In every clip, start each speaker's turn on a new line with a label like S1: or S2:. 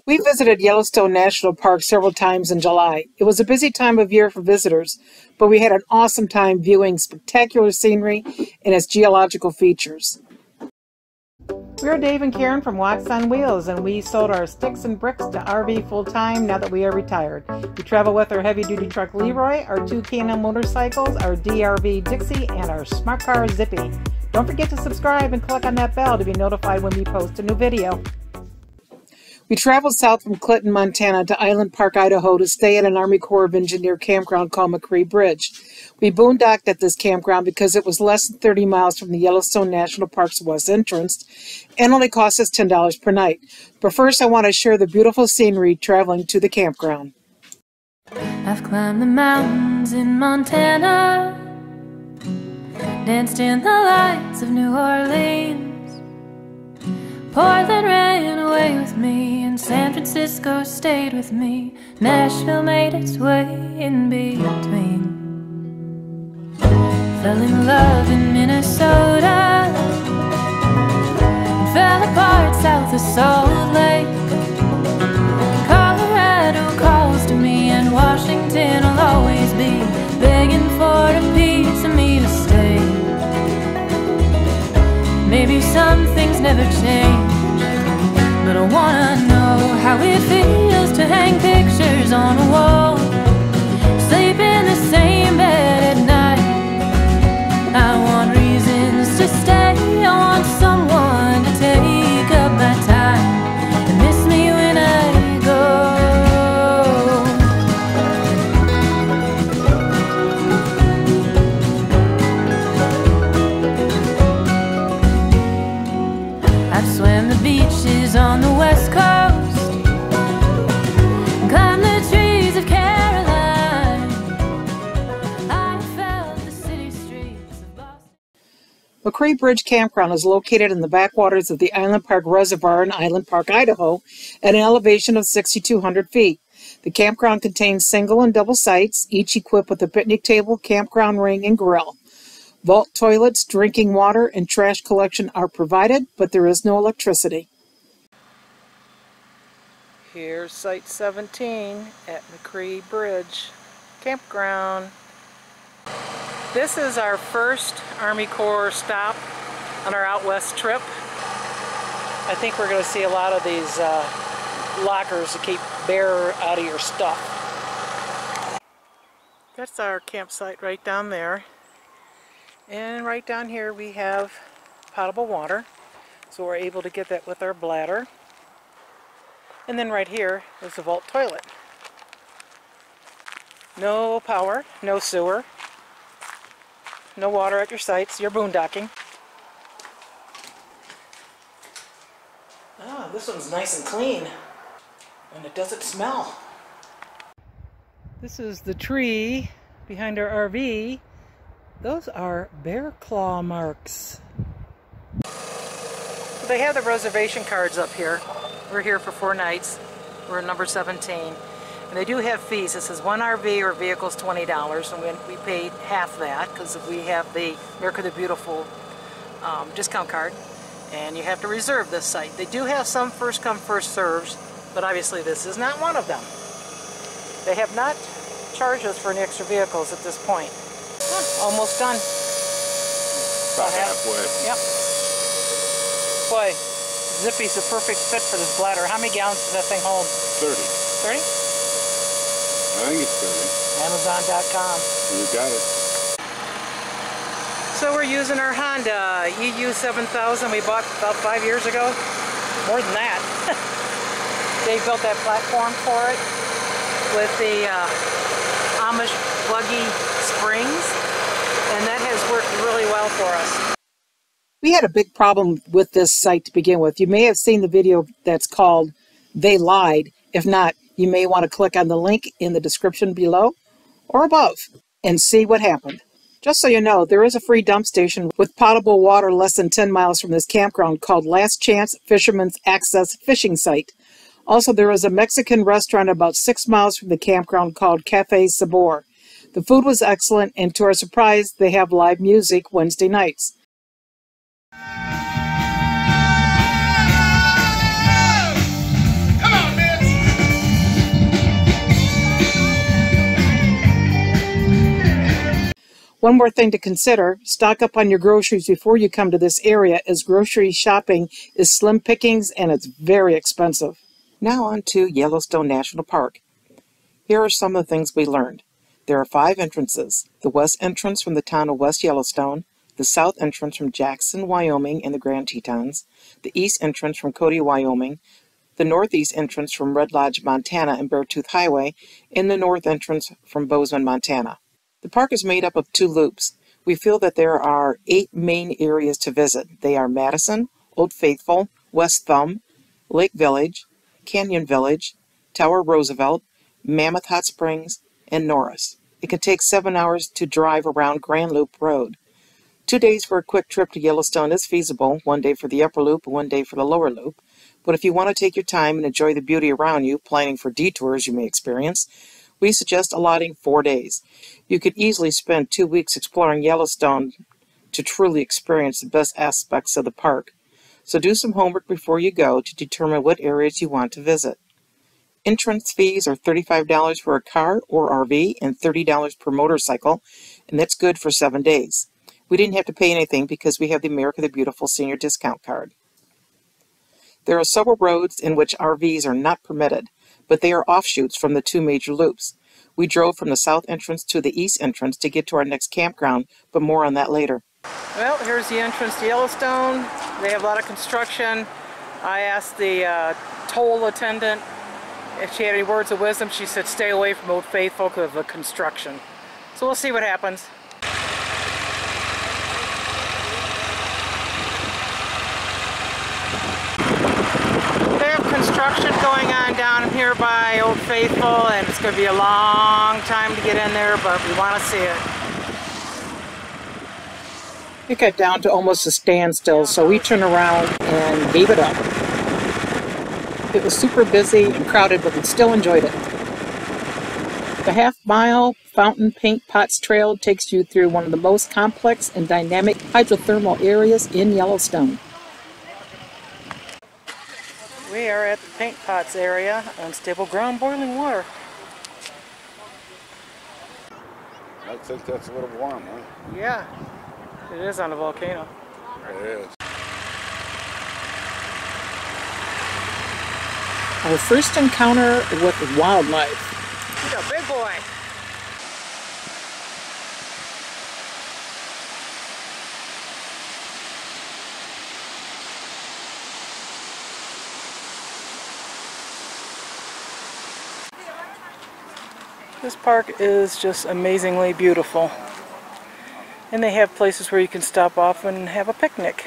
S1: We visited Yellowstone National Park several times in July. It was a busy time of year for visitors, but we had an awesome time viewing spectacular scenery and its geological features. We're Dave and Karen from Walks on Wheels, and we sold our sticks and bricks to RV full-time now that we are retired. We travel with our heavy-duty truck Leroy, our 2 K&N motorcycles, our DRV Dixie, and our smart car Zippy. Don't forget to subscribe and click on that bell to be notified when we post a new video. We traveled south from Clinton, Montana to Island Park, Idaho to stay at an Army Corps of Engineer campground called McCrea Bridge. We boondocked at this campground because it was less than 30 miles from the Yellowstone National Park's west entrance and only cost us $10 per night. But first I want to share the beautiful scenery traveling to the campground.
S2: I've climbed the mountains in Montana, danced in the lights of New Orleans. Portland ran away with me, and San Francisco stayed with me. Nashville made its way in between. Fell in love in Minnesota, and fell apart south of Salt Lake. Colorado calls to me, and Washington will always be begging for a piece of me to stay. Maybe some things never change, but I wanna know how it feels to hang pictures on a wall, sleep in the same bed at night. I want reasons to stay, I want someone to take up my time and miss me when I go. I've swam the beaches on the west coast, climbed the trees of Caroline. I felt the city streets of Boston.
S1: McCrea Bridge Campground is located in the backwaters of the Island Park Reservoir in Island Park, Idaho, at an elevation of 6,200 feet. The campground contains single and double sites, each equipped with a picnic table, campground ring, and grill. Vault toilets, drinking water, and trash collection are provided, but there is no electricity. Here's Site 17 at McCrea Bridge Campground. This is our first Army Corps stop on our out west trip. I think we're going to see a lot of these lockers to keep bear out of your stuff. That's our campsite right down there. And right down here we have potable water, so we're able to get that with our bladder. And then right here is the vault toilet. No power, no sewer, no water at your sites, you're boondocking. Ah, this one's nice and clean, and it doesn't smell. This is the tree behind our RV. Those are bear claw marks. They have the reservation cards up here. We're here for 4 nights. We're at number 17. And they do have fees. This is 1 RV or vehicles $20, and we paid half that because we have the America the Beautiful discount card. And you have to reserve this site. They do have some first come first serves, but obviously this is not one of them. They have not charged us for any extra vehicles at this point. Almost done.
S3: About halfway.
S1: Yep. Boy, Zippy's a perfect fit for this bladder. How many gallons does that thing hold?
S3: 30.
S1: 30?
S3: I think it's 30.
S1: Amazon.com.
S3: You got it.
S1: So we're using our Honda EU 7000 we bought about 5 years ago. More than that. They built that platform for it with the Amish buggy springs, and that has worked really well for us. We had a big problem with this site to begin with. You may have seen the video that's called They Lied. If not, you may want to click on the link in the description below or above and see what happened. Just so you know, there is a free dump station with potable water less than 10 miles from this campground called Last Chance Fisherman's Access Fishing Site. Also, there is a Mexican restaurant about 6 miles from the campground called Cafe Sabor. The food was excellent, and to our surprise, they have live music Wednesday nights.
S4: Come on, man.
S1: One more thing to consider, stock up on your groceries before you come to this area, as grocery shopping is slim pickings and it's very expensive. Now on to Yellowstone National Park. Here are some of the things we learned. There are 5 entrances: the west entrance from the town of West Yellowstone, the south entrance from Jackson, Wyoming and the Grand Tetons, the east entrance from Cody, Wyoming, the northeast entrance from Red Lodge, Montana and Beartooth Highway, and the north entrance from Bozeman, Montana. The park is made up of 2 loops. We feel that there are 8 main areas to visit. They are Madison, Old Faithful, West Thumb, Lake Village, Canyon Village, Tower Roosevelt, Mammoth Hot Springs, and Norris. It can take 7 hours to drive around Grand Loop Road. 2 days for a quick trip to Yellowstone is feasible, 1 day for the upper loop and 1 day for the lower loop. But if you want to take your time and enjoy the beauty around you, planning for detours you may experience, we suggest allotting 4 days. You could easily spend 2 weeks exploring Yellowstone to truly experience the best aspects of the park. So do some homework before you go to determine what areas you want to visit. Entrance fees are $35 for a car or RV and $30 per motorcycle, and that's good for 7 days. We didn't have to pay anything because we have the America the Beautiful Senior Discount Card. There are several roads in which RVs are not permitted, but they are offshoots from the 2 major loops. We drove from the south entrance to the east entrance to get to our next campground, but more on that later. Well, here's the entrance to Yellowstone. They have a lot of construction. I asked the toll attendant if she had any words of wisdom. She said stay away from Old Faithful because of the construction. So we'll see what happens. They have construction going on down here by Old Faithful, and it's going to be a long time to get in there, but we want to see it. It got down to almost a standstill, so we turned around and gave it up. It was super busy and crowded, but we still enjoyed it. The half-mile Fountain Paint Pots Trail takes you through one of the most complex and dynamic hydrothermal areas in Yellowstone. We are at the Paint Pots area, unstable ground, boiling water.
S3: I think that's a little warm, huh?
S1: Yeah, it is on a volcano.
S3: It is.
S1: Our first encounter with wildlife. He's a big boy. This park is just amazingly beautiful. And they have places where you can stop off and have a picnic.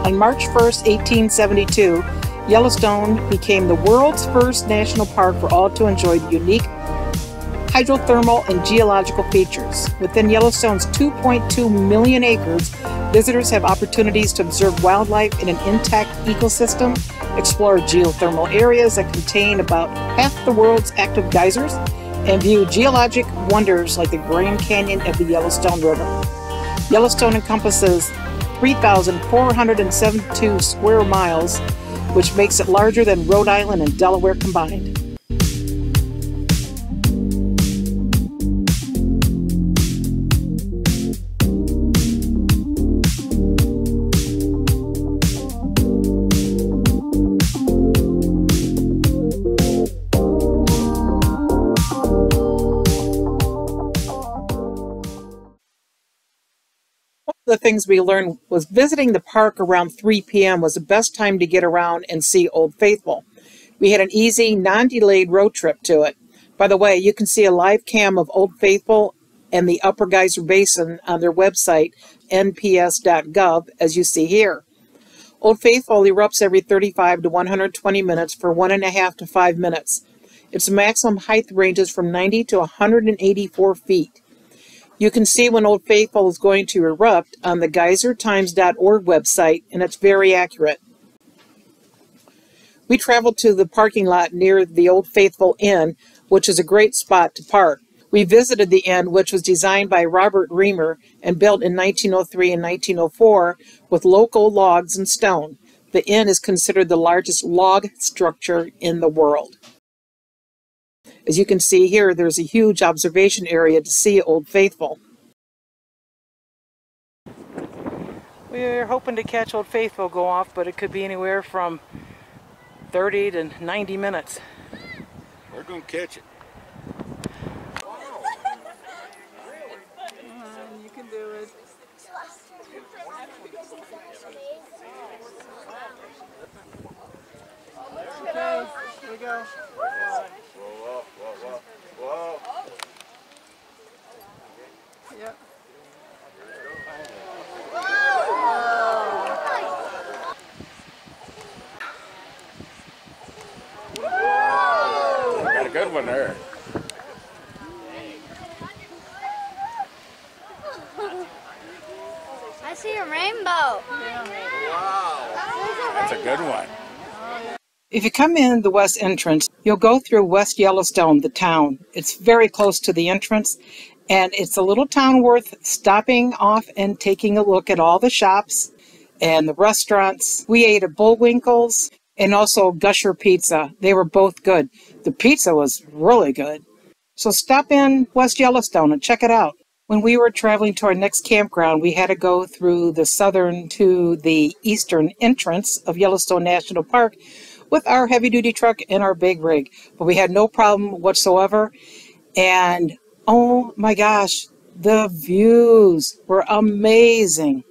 S1: On March 1st, 1872, Yellowstone became the world's first national park for all to enjoy the unique hydrothermal and geological features. Within Yellowstone's 2.2 million acres, visitors have opportunities to observe wildlife in an intact ecosystem, explore geothermal areas that contain about half the world's active geysers, and view geologic wonders like the Grand Canyon of the Yellowstone River. Yellowstone encompasses 3,472 square miles, which makes it larger than Rhode Island and Delaware combined. The things we learned was visiting the park around 3 p.m. was the best time to get around and see Old Faithful. We had an easy, non-delayed road trip to it. By the way, you can see a live cam of Old Faithful and the Upper Geyser Basin on their website, nps.gov, as you see here. Old Faithful erupts every 35 to 120 minutes for 1.5 to 5 minutes. Its maximum height ranges from 90 to 184 feet. You can see when Old Faithful is going to erupt on the geysertimes.org website, and it's very accurate. We traveled to the parking lot near the Old Faithful Inn, which is a great spot to park. We visited the inn, which was designed by Robert Reamer and built in 1903 and 1904 with local logs and stone. The inn is considered the largest log structure in the world. As you can see here, there's a huge observation area to see Old Faithful. We're hoping to catch Old Faithful go off, but it could be anywhere from 30 to 90 minutes.
S3: We're going to catch it.
S1: You can do it. Okay, here we go.
S3: Whoa, whoa, whoa, whoa.
S1: Yep.
S3: Got a good one there.
S4: I see a rainbow.
S3: Wow. That's a good one.
S1: If you come in the west entrance, you'll go through West Yellowstone, the town. It's very close to the entrance, and it's a little town worth stopping off and taking a look at all the shops and the restaurants. We ate at Bullwinkle's and also Gusher Pizza. They were both good. The pizza was really good. So stop in West Yellowstone and check it out. When we were traveling to our next campground, we had to go through the southern to the eastern entrance of Yellowstone National Park with our heavy-duty truck and our big rig. But we had no problem whatsoever. And oh my gosh, the views were amazing.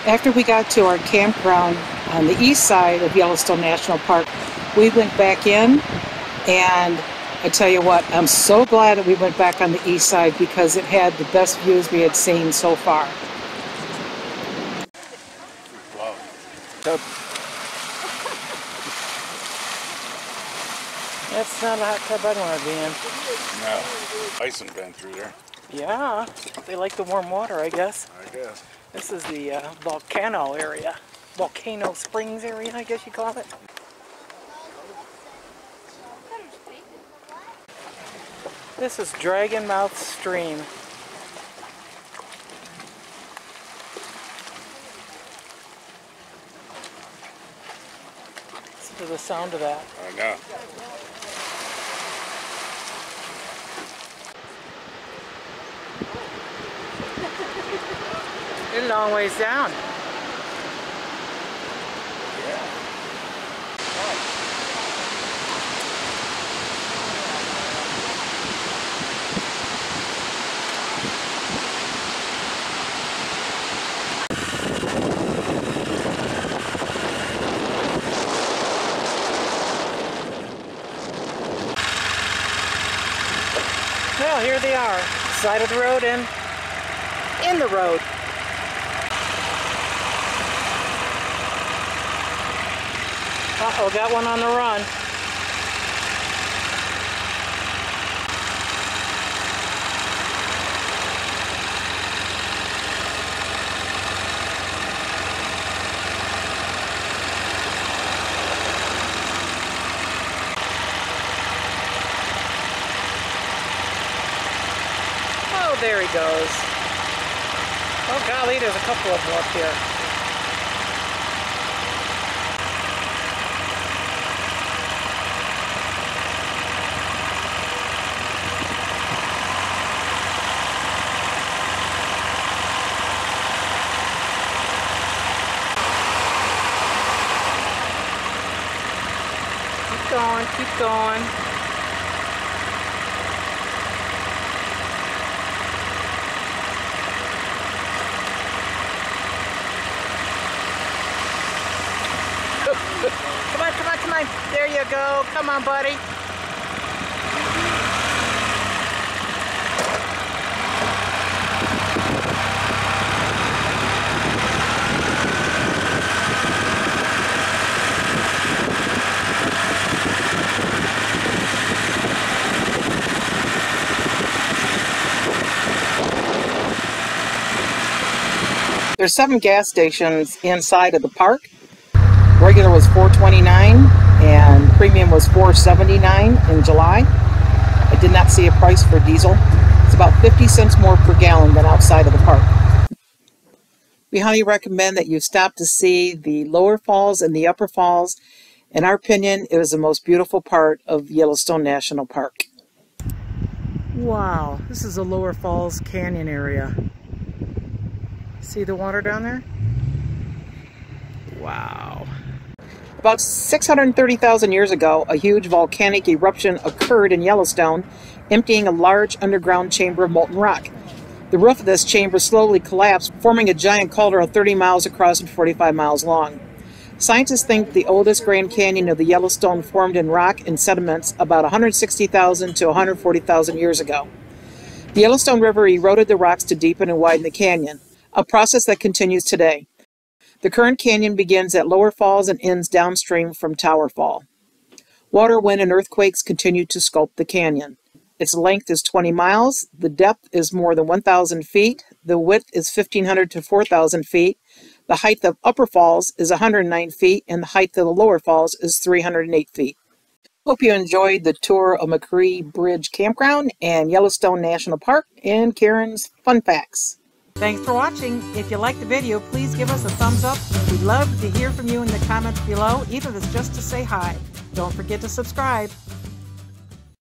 S1: After we got to our campground on the east side of Yellowstone National Park, we went back in, and I tell you what, I'm so glad that we went back on the east side because it had the best views we had seen so far.
S3: Wow.
S1: That's not a hot tub I'd want to be in.
S3: No. Bison been through there.
S1: Yeah, they like the warm water, I guess.
S3: I guess.
S1: This is the volcano area. Volcano Springs area, I guess you call it. This is Dragon Mouth Stream. Listen to the sound of that.
S3: I know.
S1: It's a long ways down. Well, here they are, side of the road and in the road. Uh-oh, got one on the run. Oh, there he goes. Oh golly, there's a couple of them up here. Keep going, keep going. Come on, come on, come on. There you go. Come on, buddy. There's 7 gas stations inside of the park. Regular was $4.29 and premium was $4.79 in July. I did not see a price for diesel. It's about 50 cents more per gallon than outside of the park. We highly recommend that you stop to see the lower falls and the upper falls. In our opinion, it was the most beautiful part of Yellowstone National Park. Wow, this is the Lower Falls Canyon area. See the water down there? Wow. About 630,000 years ago, a huge volcanic eruption occurred in Yellowstone, emptying a large underground chamber of molten rock. The roof of this chamber slowly collapsed, forming a giant cauldron 30 miles across and 45 miles long. Scientists think the oldest Grand Canyon of the Yellowstone formed in rock and sediments about 160,000 to 140,000 years ago. The Yellowstone River eroded the rocks to deepen and widen the canyon, a process that continues today. The current canyon begins at Lower Falls and ends downstream from Tower Fall. Water, wind, and earthquakes continue to sculpt the canyon. Its length is 20 miles, the depth is more than 1,000 feet, the width is 1,500 to 4,000 feet, the height of Upper Falls is 109 feet, and the height of the Lower Falls is 308 feet. Hope you enjoyed the tour of McCrea Bridge Campground and Yellowstone National Park and Karen's Fun Facts. Thanks for watching. If you liked the video, please give us a thumbs up. We'd love to hear from you in the comments below, even if it's just to say hi. Don't forget to subscribe.